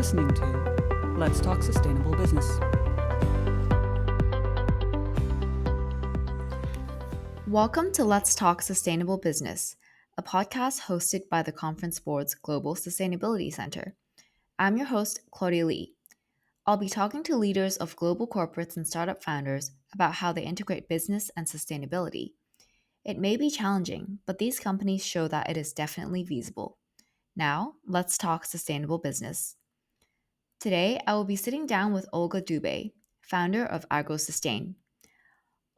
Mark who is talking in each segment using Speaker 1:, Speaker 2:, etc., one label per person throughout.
Speaker 1: listening to Let's Talk Sustainable Business.
Speaker 2: Welcome to Let's Talk Sustainable Business, a podcast hosted by the Conference Board's Global Sustainability Center. I'm your host, Claudia Lee. I'll be talking to leaders of global corporates and startup founders about how they integrate business and sustainability. It may be challenging, but these companies show that it is definitely feasible. Now, let's talk sustainable business. Today, I will be sitting down with Olga Dubey, founder of Agrosustain.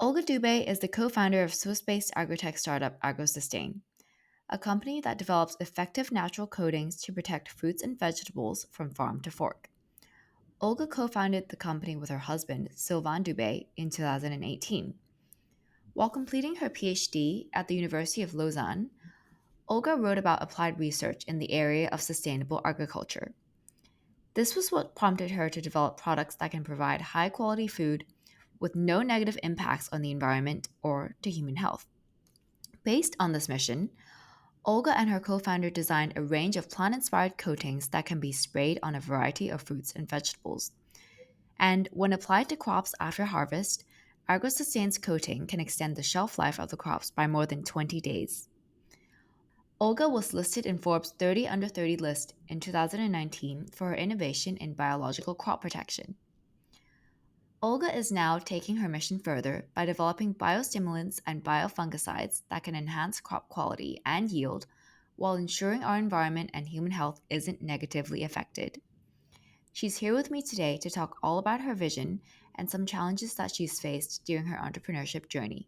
Speaker 2: Olga Dubey is the co-founder of Swiss-based agrotech startup Agrosustain, a company that develops effective natural coatings to protect fruits and vegetables from farm to fork. Olga co-founded the company with her husband, Sylvain Dubey, in 2018. While completing her PhD at the University of Lausanne, Olga wrote about applied research in the area of sustainable agriculture. This was what prompted her to develop products that can provide high-quality food with no negative impacts on the environment or to human health. Based on this mission, Olga and her co founder designed a range of plant inspired coatings that can be sprayed on a variety of fruits and vegetables. And when applied to crops after harvest, AgroSustain's coating can extend the shelf life of the crops by more than 20 days. Olga was listed in Forbes 30 Under 30 list in 2019 for her innovation in biological crop protection. Olga is now taking her mission further by developing biostimulants and biofungicides that can enhance crop quality and yield while ensuring our environment and human health isn't negatively affected. She's here with me today to talk all about her vision and some challenges that she's faced during her entrepreneurship journey.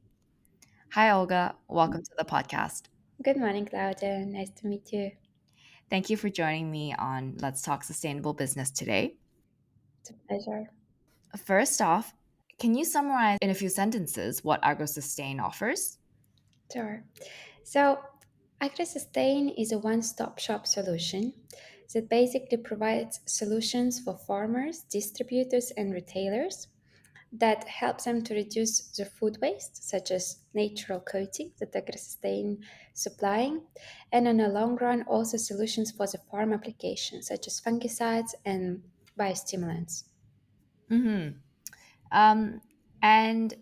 Speaker 2: Hi, Olga. Welcome to the podcast.
Speaker 3: Good morning, Claudia. Nice to meet you.
Speaker 2: Thank you for joining me on Let's Talk Sustainable Business today.
Speaker 3: It's a pleasure.
Speaker 2: First off, can you summarize in a few sentences what AgroSustain offers?
Speaker 3: Sure. So, Agrosustain is a one-stop shop solution that basically provides solutions for farmers, distributors, and retailers that helps them to reduce their food waste, such as natural coating that Agrosustain supplying, and in the long run, also solutions for the farm applications, such as fungicides and biostimulants.
Speaker 2: Mm-hmm. Um, and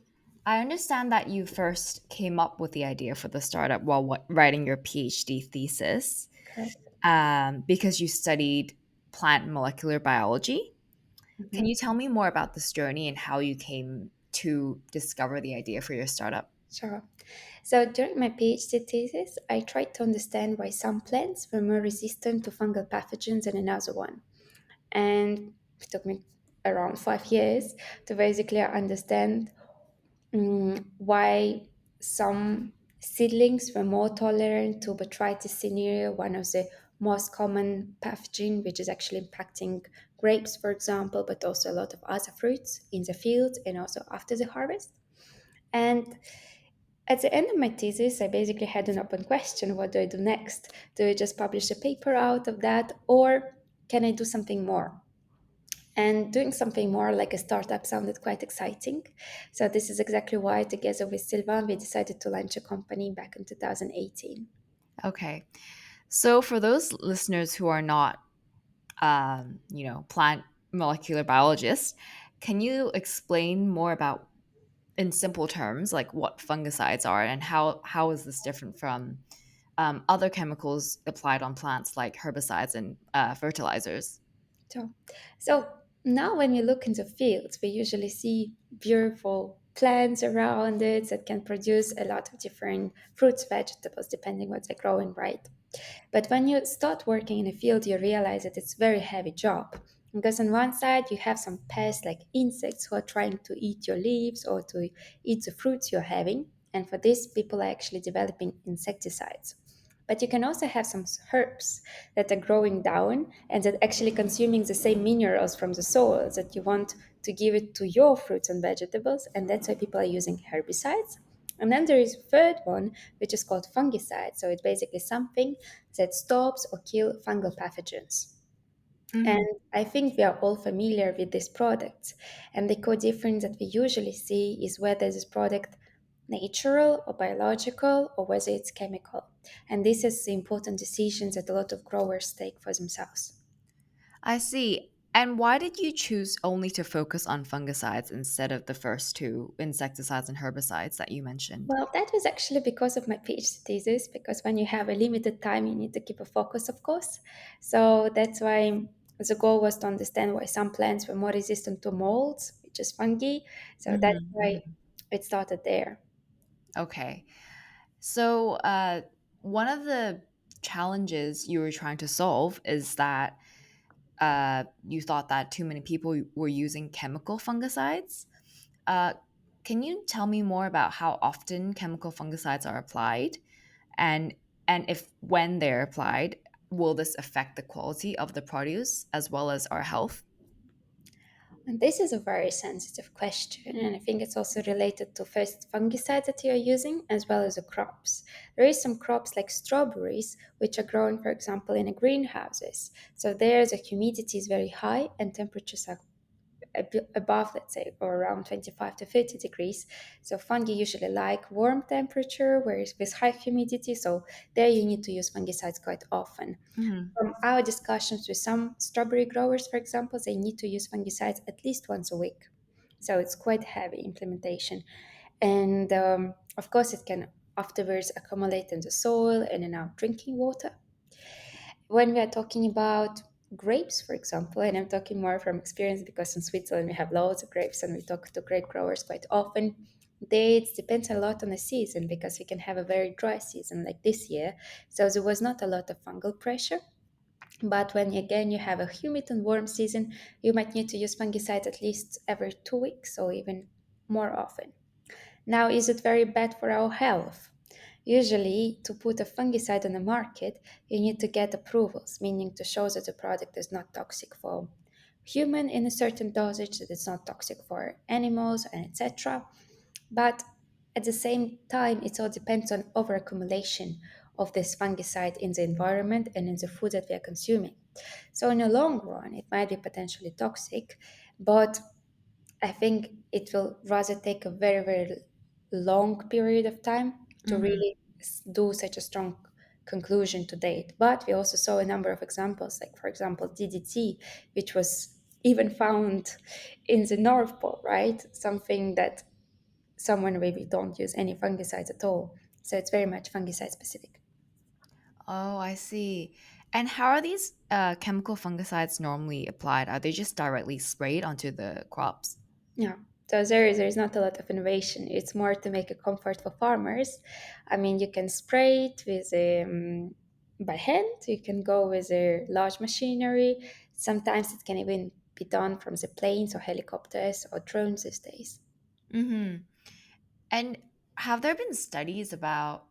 Speaker 2: I understand that you first came up with the idea for the startup while writing your PhD thesis
Speaker 3: Correct.
Speaker 2: because you studied plant molecular biology. Can
Speaker 3: Mhm.
Speaker 2: you tell me more about this journey and how you came to discover the idea for your startup?
Speaker 3: Sure. So during my PhD thesis, I tried to understand why some plants were more resistant to fungal pathogens than another one. And it took me around 5 years to basically understand why some seedlings were more tolerant to Botrytis cinerea, one of the most common pathogen, which is actually impacting grapes, for example, but also a lot of other fruits in the field and also after the harvest. And at the end of my thesis, I basically had an open question: what do I do next? Do I just publish a paper out of that, or can I do something more? And doing something more like a startup sounded quite exciting. So, this is exactly why, together with Sylvain, we decided to launch a company back in 2018.
Speaker 2: Okay. So for those listeners who are not, plant molecular biologists, can you explain more about in simple terms, like what fungicides are and how is this different from other chemicals applied on plants like herbicides and fertilizers?
Speaker 3: So, so now when we look in the fields, we usually see beautiful plants around it that can produce a lot of different fruits, vegetables, depending what they're growing, right? But when you start working in a field, you realize that it's a very heavy job. Because on one side, you have some pests like insects who are trying to eat your leaves or to eat the fruits you're having. And for this, people are actually developing insecticides. But you can also have some herbs that are growing down and that actually consuming the same minerals from the soil that you want to give it to your fruits and vegetables. And that's why people are using herbicides. And then there is a third one, which is called fungicide. So it's basically something that stops or kill fungal pathogens. And
Speaker 2: Hmm.
Speaker 3: I think we are all familiar with these products. And the core difference that we usually see is whether this product natural or biological or whether it's chemical. And this is the important decisions that a lot of growers take for themselves.
Speaker 2: I see. And why did you choose only to focus on fungicides instead of the first two, insecticides and herbicides that you mentioned?
Speaker 3: Well, that was actually because of my PhD thesis, because when you have a limited time, you need to keep a focus, of course. So that's why the goal was to understand why some plants were more resistant to molds, which is fungi. So that's why
Speaker 2: Hmm.
Speaker 3: it started there.
Speaker 2: Okay. So, one of the challenges you were trying to solve is that you thought that too many people were using chemical fungicides. Uh, can you tell me more about how often chemical fungicides are applied, and if when they're applied, will this affect the quality of the produce as well as our health?
Speaker 3: And this is a very sensitive question, and I think it's also related to first fungicides that you're using as well as the crops. There is some crops like strawberries, which are grown, for example, in a greenhouses. So there the humidity is very high and temperatures are above, let's say, or around 25 to 30 degrees. So fungi usually like warm temperature, whereas with high humidity, so there you need to use fungicides quite often.
Speaker 2: Hmm.
Speaker 3: From our discussions with some strawberry growers, for example, they need to use fungicides at least once a week. So it's quite heavy implementation. And of course, it can afterwards accumulate in the soil and in our drinking water. When we are talking about grapes, for example, and I'm talking more from experience because in Switzerland we have loads of grapes and we talk to grape growers quite often. Dates depends a lot on the season because we can have a very dry season like this year. So there was not a lot of fungal pressure. But when again you have a humid and warm season, you might need to use fungicides at least every 2 weeks or even more often. Now, is it very bad for our health? Usually, to put a fungicide on the market, you need to get approvals, meaning to show that the product is not toxic for human in a certain dosage, that it's not toxic for animals, and etc. But at the same time, it all depends on overaccumulation of this fungicide in the environment and in the food that we are consuming. So, in the long run, it might be potentially toxic, but I think it will rather take a very, very long period of time to
Speaker 2: Hmm.
Speaker 3: really do such a strong conclusion to date. But we also saw a number of examples, like, for example, DDT, which was even found in the North Pole, right? Something that someone maybe don't use any fungicides at all. So it's very much fungicide specific.
Speaker 2: Oh, I see. And how are these chemical fungicides normally applied? Are they just directly sprayed onto the crops?
Speaker 3: Yeah. So there is not a lot of innovation. It's more to make a comfort for farmers. I mean, you can spray it with by hand. You can go with a large machinery. Sometimes it can even be done from the planes or helicopters or drones these days.
Speaker 2: Hmm. And have there been studies about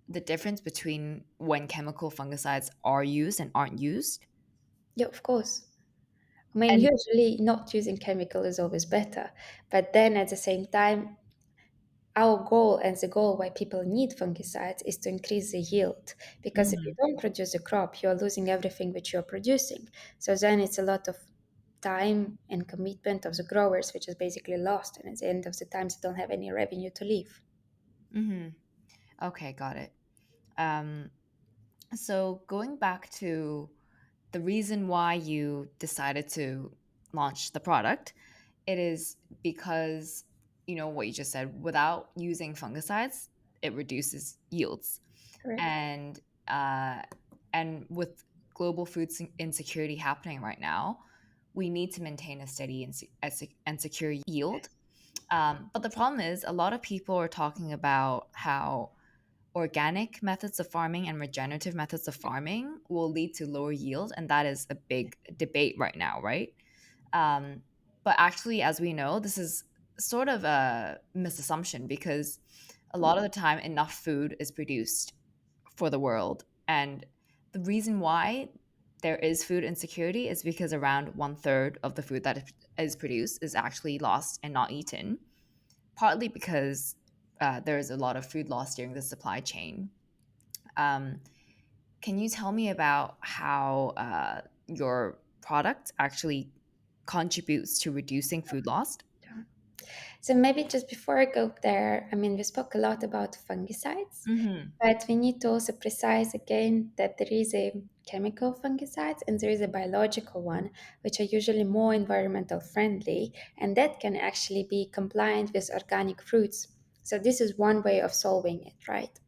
Speaker 2: the difference between when chemical fungicides are used and aren't used?
Speaker 3: Yeah, of course. I mean,
Speaker 2: And
Speaker 3: usually not using chemical is always better, but then at the same time, our goal and the goal why people need fungicides is to increase the yield, because if you
Speaker 2: Mhm.
Speaker 3: don't produce a crop you're losing everything which you're producing. So then it's a lot of time and commitment of the growers which is basically lost, and at the end of the time they don't have any revenue to leave.
Speaker 2: Mhm. Okay, got it. Um, so going back to the reason why you decided to launch the product, it is because what you just said. Without using fungicides, it reduces yields,
Speaker 3: Correct.
Speaker 2: and uh, with global food insecurity happening right now, we need to maintain a steady and secure yield. But the problem is, a lot of people are talking about how organic methods of farming and regenerative methods of farming will lead to lower yield, and that is a big debate right now, right? Um, but actually, as we know, this is sort of a misassumption because a lot of the time, enough food is produced for the world. And the reason why there is food insecurity is because around one third of the food that is produced is actually lost and not eaten, partly because there's a lot of food loss during the supply chain. Um, can you tell me about how your product actually contributes to reducing food loss?
Speaker 3: So maybe just before I go there, I mean, we spoke a lot about fungicides,
Speaker 2: Mm-hmm.
Speaker 3: but we need to also precise again that there is a chemical fungicides and there is a biological one, which are usually more environmental friendly, and that can actually be compliant with organic fruits. So this is one way of solving it, right?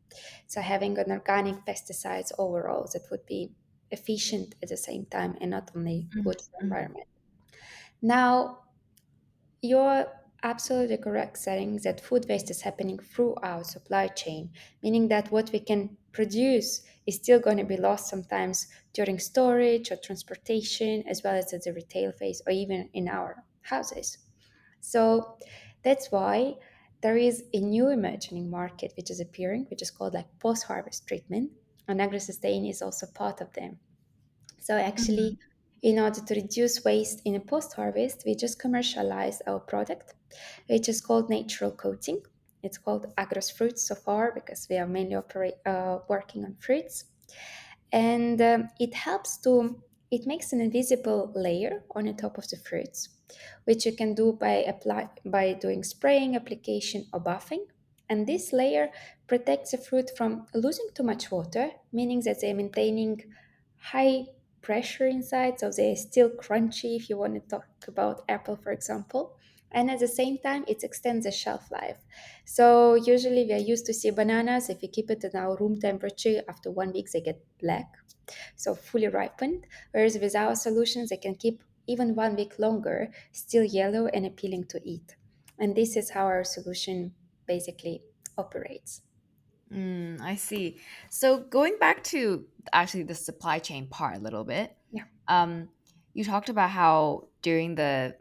Speaker 3: So having an organic pesticides overall that would be efficient at the same time and not only good for
Speaker 2: Mm-hmm.
Speaker 3: environment. Now, you're absolutely correct saying that food waste is happening through our supply chain, meaning that what we can produce is still going to be lost sometimes during storage or transportation, as well as at the retail phase or even in our houses. So that's why there is a new emerging market which is appearing, which is called like post-harvest treatment, and Agrosustain is also part of them. So actually, in order to reduce waste in a post-harvest, we just commercialize our product, which is called natural coating. It's called Agros Fruits so far because we are mainly working on fruits, and it makes an invisible layer on the top of the fruits, which you can do by doing spraying, application, or buffing. And this layer protects the fruit from losing too much water, meaning that they're maintaining high pressure inside, so they're still crunchy if you want to talk about apple, for example. And at the same time, it extends the shelf life. So usually we are used to see bananas. If we keep it at our room temperature, after 1 week they get black, so fully ripened. Whereas with our solutions, they can keep even 1 week longer, still yellow and appealing to eat. And this is how our solution basically operates.
Speaker 2: I see. So going back to actually the supply chain part a little bit,
Speaker 3: Yeah.
Speaker 2: um, you talked about how during the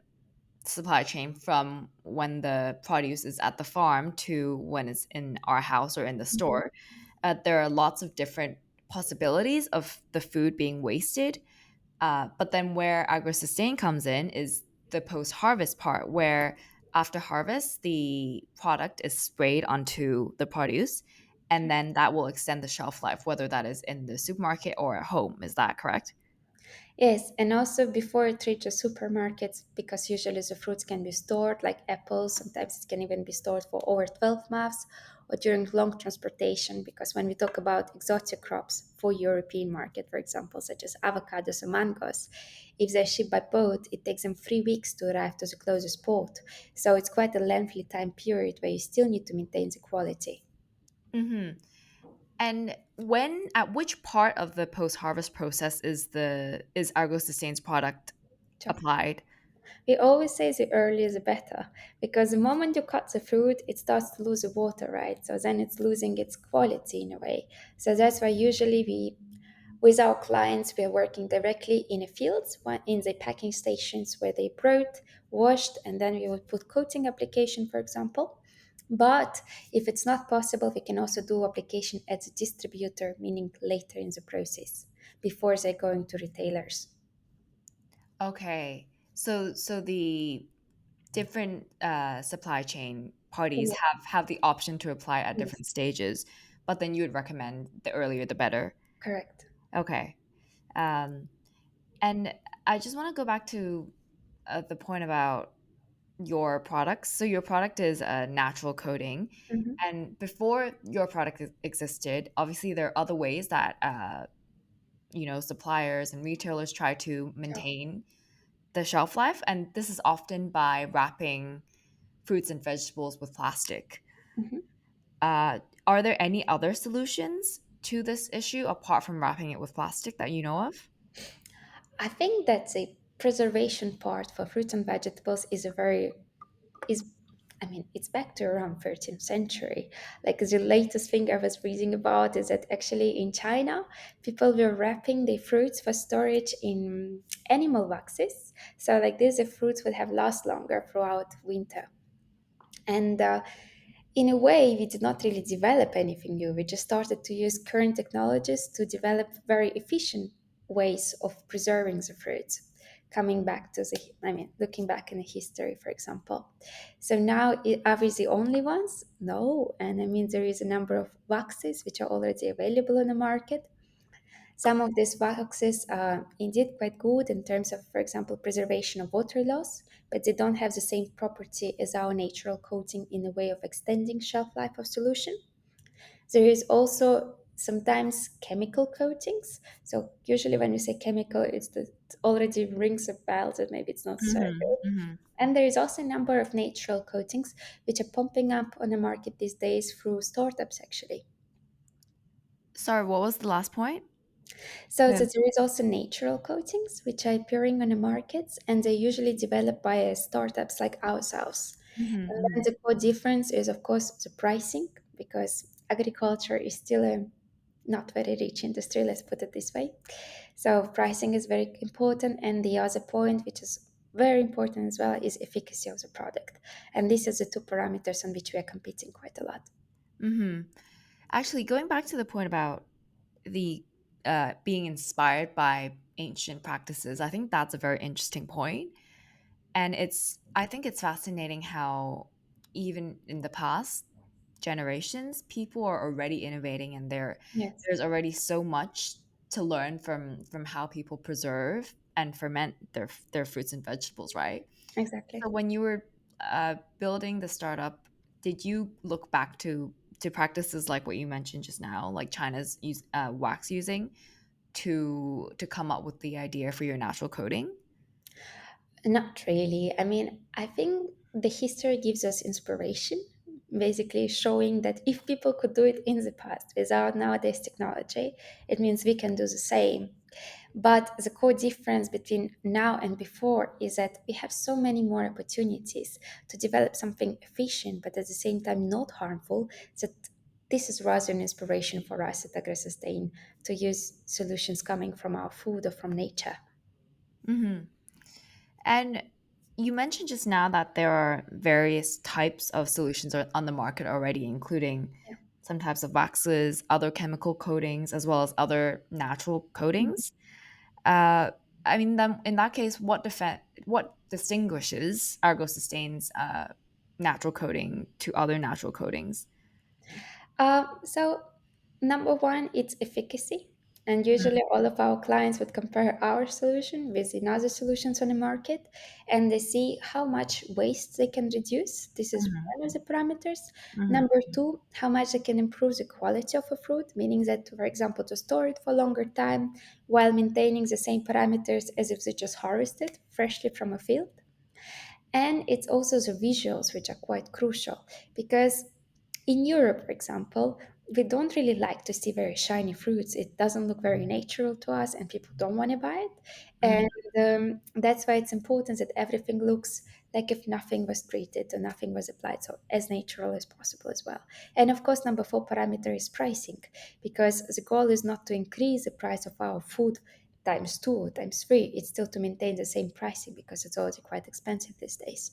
Speaker 2: supply chain from when the produce is at the farm to when it's in our house or in the
Speaker 3: Mhm.
Speaker 2: store, there are lots of different possibilities of the food being wasted. But then where agrosustain comes in is the post harvest part, where after harvest, the product is sprayed onto the produce, and then that will extend the shelf life, whether that is in the supermarket or at home. Is that correct?
Speaker 3: Yes, and also before it reaches supermarkets, because usually the fruits can be stored, like apples, sometimes it can even be stored for over 12 months, or during long transportation, because when we talk about exotic crops for European market, for example, such as avocados or mangoes, if they're shipped by boat, it takes them 3 weeks to arrive to the closest port. So it's quite a lengthy time period where you still need to maintain the quality.
Speaker 2: Mm-hmm. And when, at which part of the post harvest process is agrosustain's product
Speaker 3: So
Speaker 2: applied?
Speaker 3: we always say the earlier the better, because the moment you cut the fruit, it starts to lose the water, right? So then it's losing its quality in a way. So that's why usually with our clients, we are working directly in the fields, in the packing stations where they brought, washed, and then we would put coating application, for example. But if it's not possible, we can also do application at the distributor, meaning later in the process, before they're going to retailers.
Speaker 2: Okay. So the different supply chain parties
Speaker 3: Yeah.
Speaker 2: have the option to apply at
Speaker 3: Yes,
Speaker 2: different stages, but then you would recommend the earlier the better.
Speaker 3: correct.
Speaker 2: Okay. Um, and I just want to go back to the point about your products. So your product is a natural coating,
Speaker 3: Mhm.
Speaker 2: and before your product existed, obviously there are other ways that suppliers and retailers try to
Speaker 3: Sure.
Speaker 2: maintain the shelf life, and this is often by wrapping fruits and vegetables with plastic.
Speaker 3: Mhm.
Speaker 2: Are there any other solutions to this issue apart from wrapping it with plastic that you know of?
Speaker 3: I think that the preservation part for fruits and vegetables is a very is I mean it's back to around 13th century. Like the latest thing I was reading about is that actually in China, people were wrapping their fruits for storage in animal waxes. So like this, the fruits would have last longer throughout winter. And in a way, we did not really develop anything new. We just started to use current technologies to develop very efficient ways of preserving the fruits. Coming back to looking back in the history, for example. So now, are we the only ones? No. And I mean, there is a number of waxes which are already available in the market. Some of these waxes are indeed quite good in terms of, for example, preservation of water loss, but they don't have the same property as our natural coating in a way of extending shelf life of solution. There is also sometimes chemical coatings. So usually when we say chemical, it already rings a bell that maybe it's not so
Speaker 2: Hmm.
Speaker 3: good.
Speaker 2: Hmm.
Speaker 3: And there is also a number of natural coatings which are pumping up on the market these days through startups actually.
Speaker 2: Sorry, what was the last point?
Speaker 3: So
Speaker 2: Yeah.
Speaker 3: that there is also natural coatings which are appearing on the markets and they're usually developed by startups like ourselves. And then
Speaker 2: Hmm.
Speaker 3: the core difference is of course the pricing because agriculture is still a not very rich industry, let's put it this way. So pricing is very important and the other point which is very important as well is efficacy of the product. And this is the two parameters on which we are competing quite a lot.
Speaker 2: Hmm. Actually, going back to the point about the being inspired by ancient practices, I think that's a very interesting point. And I think it's fascinating how even in the past generations, people are already innovating, and
Speaker 3: Yes,
Speaker 2: there's already so much to learn from how people preserve and ferment their fruits and vegetables, right?
Speaker 3: exactly.
Speaker 2: So when you were building the startup, did you look back to practices like what you mentioned just now, like China's wax using to come up with the idea for your natural coating?
Speaker 3: Not really. I mean, I think the history gives us inspiration, basically showing that if people could do it in the past without nowadays technology, it means we can do the same. But the core difference between now and before is that we have so many more opportunities to develop something efficient, but at the same time not harmful, that this is rather an inspiration for us at Agrosustain to use solutions coming from our food or from nature.
Speaker 2: Hmm. And you mentioned just now that there are various types of solutions on the market already, including some types of waxes, other chemical coatings, as well as other natural coatings. Uh, I mean, then in that case, what distinguishes Argosustain's natural coating to other natural coatings?
Speaker 3: So, number one, it's efficacy. And usually, all of our clients would compare our solution with another solutions on the market and they see how much waste they can reduce. This is
Speaker 2: Mhm.
Speaker 3: one of the parameters.
Speaker 2: Mhm.
Speaker 3: Number two, how much they can improve the quality of a fruit, meaning that, for example, to store it for a longer time while maintaining the same parameters as if they just harvested freshly from a field. And it's also the visuals which are quite crucial because in Europe, for example, we don't really like to see very shiny fruits. It doesn't look very natural to us, and people don't want to buy it.
Speaker 2: Mhm.
Speaker 3: And that's why it's important that everything looks like if nothing was treated or nothing was applied, so as natural as possible as well. And of course, number four parameter is pricing, because the goal is not to increase the price of our food times two or times three. It's still to maintain the same pricing because it's already quite expensive these days.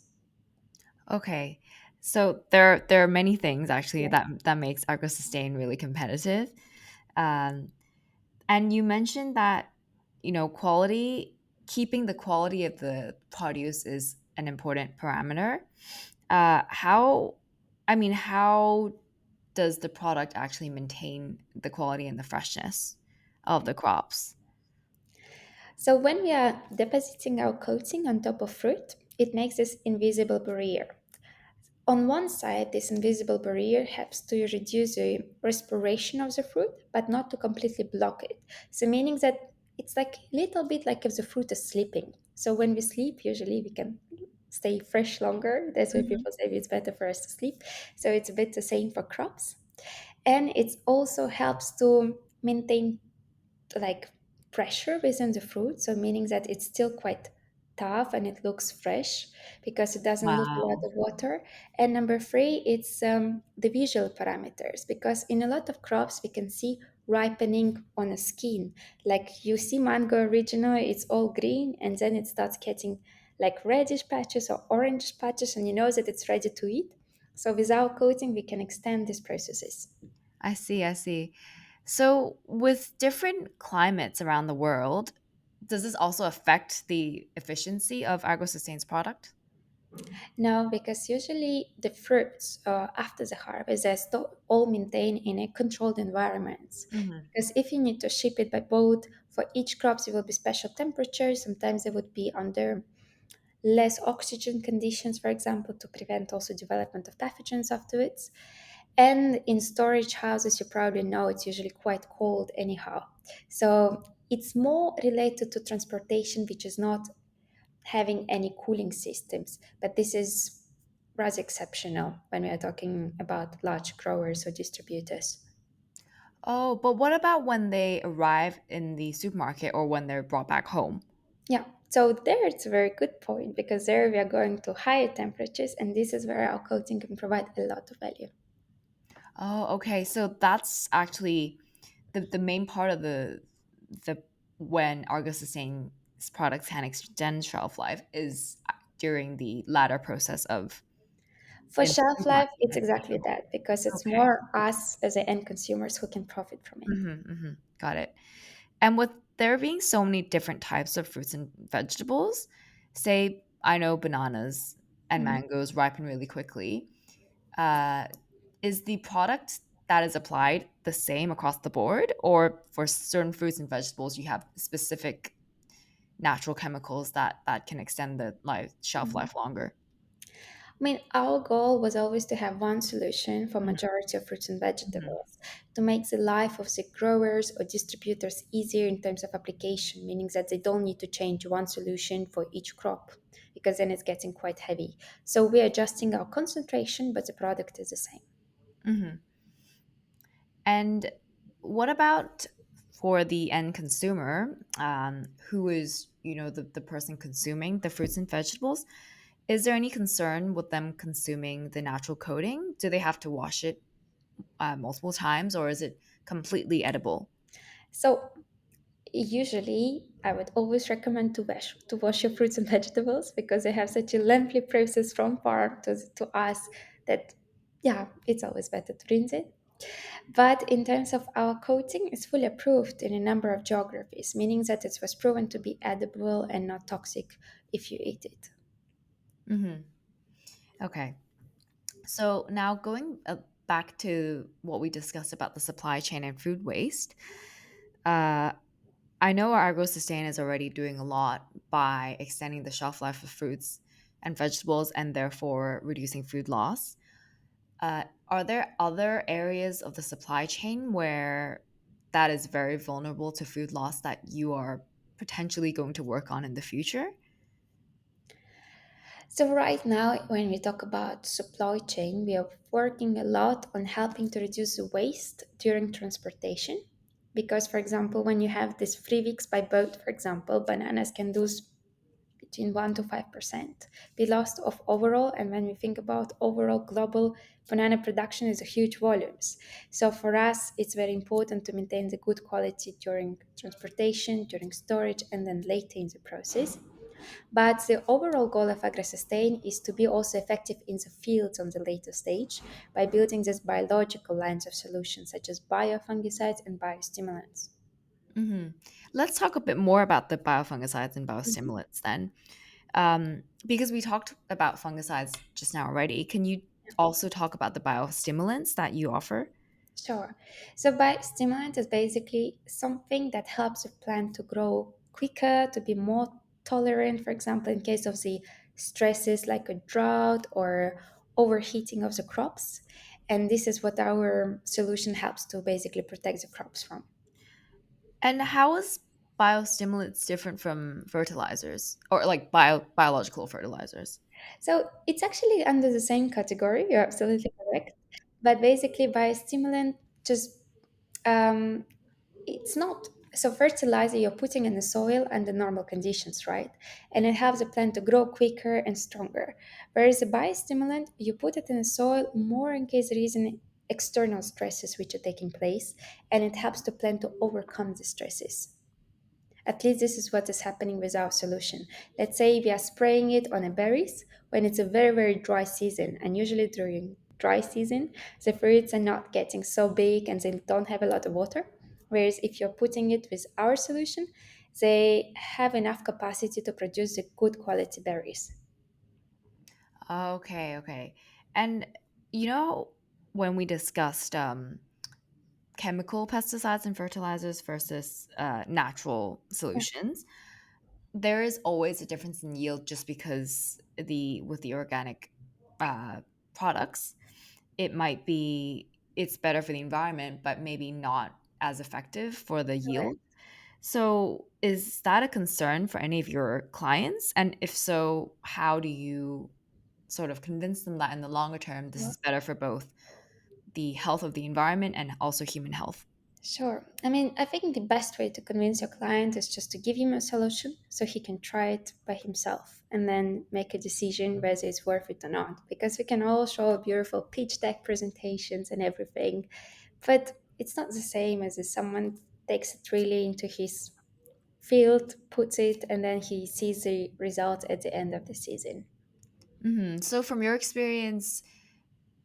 Speaker 2: Okay. So there are many things actually
Speaker 3: Yes.
Speaker 2: that makes AgroSustain really competitive. Um, and you mentioned that, quality, keeping the quality of the produce is an important parameter. How, I mean, how does the product actually maintain the quality and the freshness of the crops?
Speaker 3: So when we are depositing our coating on top of fruit, it makes this invisible barrier. On one side, this invisible barrier helps to reduce the respiration of the fruit, but not to completely block it. So meaning that it's like a little bit like if the fruit is sleeping. So when we sleep, usually we can stay fresh longer. That's why
Speaker 2: Mhm.
Speaker 3: people say it's better for us to sleep. So it's a bit the same for crops. And it also helps to maintain like pressure within the fruit, so meaning that it's still quite tough and it looks fresh because it doesn't lose a lot
Speaker 2: Wow.
Speaker 3: of water. And number three, it's the visual parameters because in a lot of crops we can see ripening on a skin. Like you see mango original, it's all green and then it starts getting like reddish patches or orange patches and you know that it's ready to eat. So with our coating we can extend these processes.
Speaker 2: I see, I see. So, with different climates around the world, does this also affect the efficiency of AgroSustain's product?
Speaker 3: No, because usually the fruits after the harvest are still all maintained in a controlled environments.
Speaker 2: Hmm.
Speaker 3: Because if you need to ship it by boat, for each crops it will be special temperatures. Sometimes it would be under less oxygen conditions, for example, to prevent also development of pathogens afterwards. And in storage houses, you probably know it's usually quite cold anyhow. So it's more related to transportation, which is not having any cooling systems. But this is rather exceptional when we are talking about large growers or distributors.
Speaker 2: Oh, but what about when they arrive in the supermarket or when they're brought back home?
Speaker 3: Yeah, so there it's a very good point because there we are going to higher temperatures, and this is where our coating can provide a lot of value.
Speaker 2: Oh, okay. So that's actually the main part of the when Argosustain's products can extend shelf life is during the latter process of
Speaker 3: For
Speaker 2: in the
Speaker 3: shelf life,
Speaker 2: supermarket
Speaker 3: it's
Speaker 2: and
Speaker 3: exactly
Speaker 2: home.
Speaker 3: that because it's
Speaker 2: Okay.
Speaker 3: more us as the end consumers who can profit from it.
Speaker 2: Got it. And with there being so many different types of fruits and vegetables, say I know bananas and
Speaker 3: Mhm.
Speaker 2: mangoes ripen really quickly. Uh, is the product that is applied the same across the board, or for certain fruits and vegetables, you have specific natural chemicals that can extend the shelf
Speaker 3: Mhm.
Speaker 2: life longer?
Speaker 3: I mean, our goal was always to have one solution for
Speaker 2: Mhm,
Speaker 3: majority of fruits and
Speaker 2: mhm,
Speaker 3: vegetables to make the life of the growers or distributors easier in terms of application, meaning that they don't need to change one solution for each crop because then it's getting quite heavy. So we're adjusting our concentration, but the product is the same.
Speaker 2: mhm. And what about for the end consumer, who is the person consuming the fruits and vegetables? Is there any concern with them consuming the natural coating? Do they have to wash it multiple times, or is it completely edible?
Speaker 3: So usually, I would always recommend to wash your fruits and vegetables because they have such a lengthy process from farm to us that, yeah, it's always better to rinse it. But in terms of our coating, it's fully approved in a number of geographies, meaning that it was proven to be edible and not toxic if you eat it.
Speaker 2: Hmm. Okay. So now going back to what we discussed about the supply chain and food waste, uh, I know Agrosustain is already doing a lot by extending the shelf life of fruits and vegetables and therefore reducing food loss. Are there other areas of the supply chain where that is very vulnerable to food loss that you are potentially going to work on in the future?
Speaker 3: So right now, when we talk about supply chain, we are working a lot on helping to reduce the waste during transportation. Because, for example, when you have this 3 weeks by boat, for example, bananas can lose between 1 to 5% be lost of overall. And when we think about overall global banana production is a huge volumes. So for us, it's very important to maintain the good quality during transportation, during storage, and then later in the process. But the overall goal of Agrosustain is to be also effective in the fields on the later stage by building these biological lines of solutions such as biofungicides and biostimulants.
Speaker 2: Hmm. Let's talk a bit more about the biofungicides and
Speaker 3: Mhm.
Speaker 2: biostimulants then. Because we talked about fungicides just now already. Can you also talk about the biostimulants that you offer?
Speaker 3: Sure. So biostimulant is basically something that helps a plant to grow quicker, to be more tolerant, for example, in case of the stresses like a drought or overheating of the crops. And this is what our solution helps to basically protect the crops from.
Speaker 2: And how is biostimulants different from fertilizers or like biological fertilizers?
Speaker 3: So it's actually under the same category. You're absolutely correct. But basically, biostimulant just um, it's not so fertilizer you're putting in the soil under normal conditions, right? And it helps the plant to grow quicker and stronger. Whereas a biostimulant, you put it in the soil more in case there is an external stresses which are taking place, and it helps the plant to overcome the stresses. At least this is what is happening with our solution. Let's say we are spraying it on a berries when it's a very, very dry season. And usually during dry season, the fruits are not getting so big and they don't have a lot of water. Whereas if you're putting it with our solution, they have enough capacity to produce the good quality berries.
Speaker 2: Okay, okay. And you know, when we discussed chemical pesticides and fertilizers versus natural
Speaker 3: Yeah,
Speaker 2: solutions, there is always a difference in yield just because the organic uh, products, it might be it's better for the environment, but maybe not as effective for the yield.
Speaker 3: correct.
Speaker 2: So, is that a concern for any of your clients? And if so, how do you sort of convince them that in the longer term, this is better for both the health of the environment and also human health?
Speaker 3: Sure. I mean, I think the best way to convince your client is just to give him a solution so he can try it by himself and then make a decision whether it's worth it or not. Because we can all show beautiful pitch deck presentations and everything, but it's not the same as if someone takes it really into his field, puts it, and then he sees the result at the end of the season.
Speaker 2: So, from your experience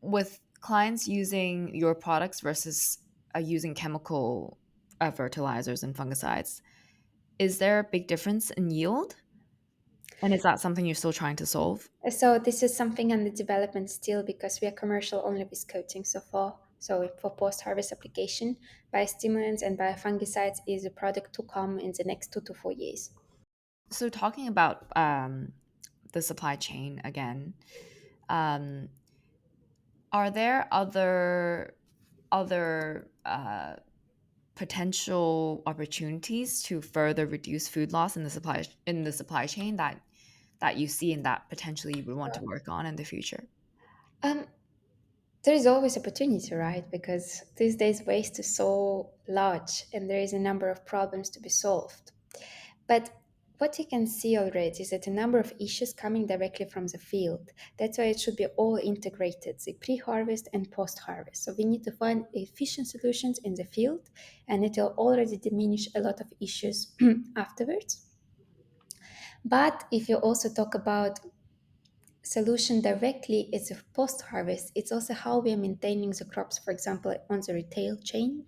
Speaker 2: with clients using your products versus using chemical fertilizers and fungicides, is there a big difference in yield? And is that something you're still trying to solve?
Speaker 3: So this is something under development still because we are commercial only with coating so far. So for post-harvest application, biostimulants and biofungicides is a product to come in the next 2 to 4 years.
Speaker 2: So, talking about the supply chain again, um, are there other potential opportunities to further reduce food loss in the supply chain that you see and that potentially you would want to work on in the future?
Speaker 3: Um, there is always opportunity, right? Because these days waste is so large and there is a number of problems to be solved. But what you can see already is that a number of issues coming directly from the field. That's why it should be all integrated, the pre-harvest and post-harvest. So we need to find efficient solutions in the field, and it will already diminish a lot of issues afterwards. But if you also talk about solution directly is a post harvest. It's also how we are maintaining the crops, for example, on the retail chain,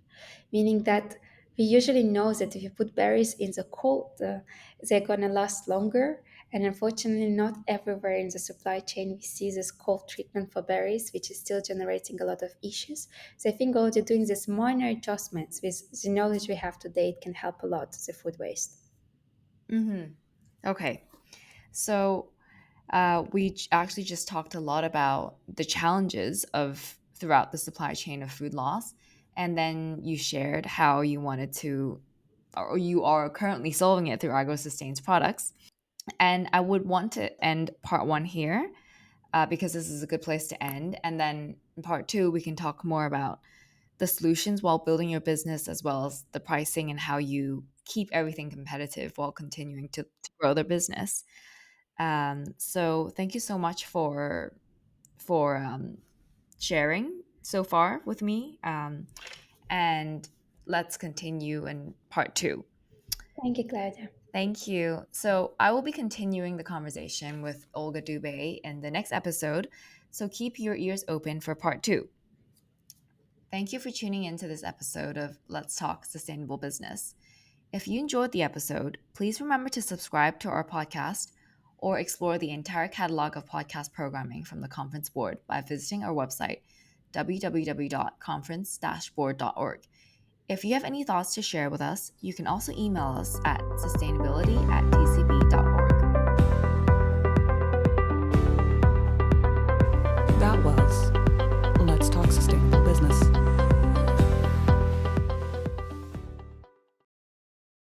Speaker 3: meaning that we usually know that if you put berries in the cold, they're going to last longer. And unfortunately, not everywhere in the supply chain we see this cold treatment for berries, which is still generating a lot of issues. So I think also doing these minor adjustments with the knowledge we have today it can help a lot the food waste.
Speaker 2: Mm-hmm. Okay. So actually just talked a lot about the challenges of throughout the supply chain of food loss. And then you shared how you wanted to, or you are currently solving it through Agrosustain's products. And I would want to end part one here because this is a good place to end. And then in part two, we can talk more about the solutions while building your business, as well as the pricing and how you keep everything competitive while continuing to grow their business. So thank you so much for sharing so far with me. And let's continue in part two.
Speaker 3: Thank you, Claudia.
Speaker 2: Thank you. So I will be continuing the conversation with Olga Dubey in the next episode. So keep your ears open for part two. Thank you for tuning in to this episode of Let's Talk Sustainable Business. If you enjoyed the episode, please remember to subscribe to our podcast or explore the entire catalog of podcast programming from the Conference Board by visiting our website, www.conference-board.org. If you have any thoughts to share with us, you can also email us at sustainability@tcb.org.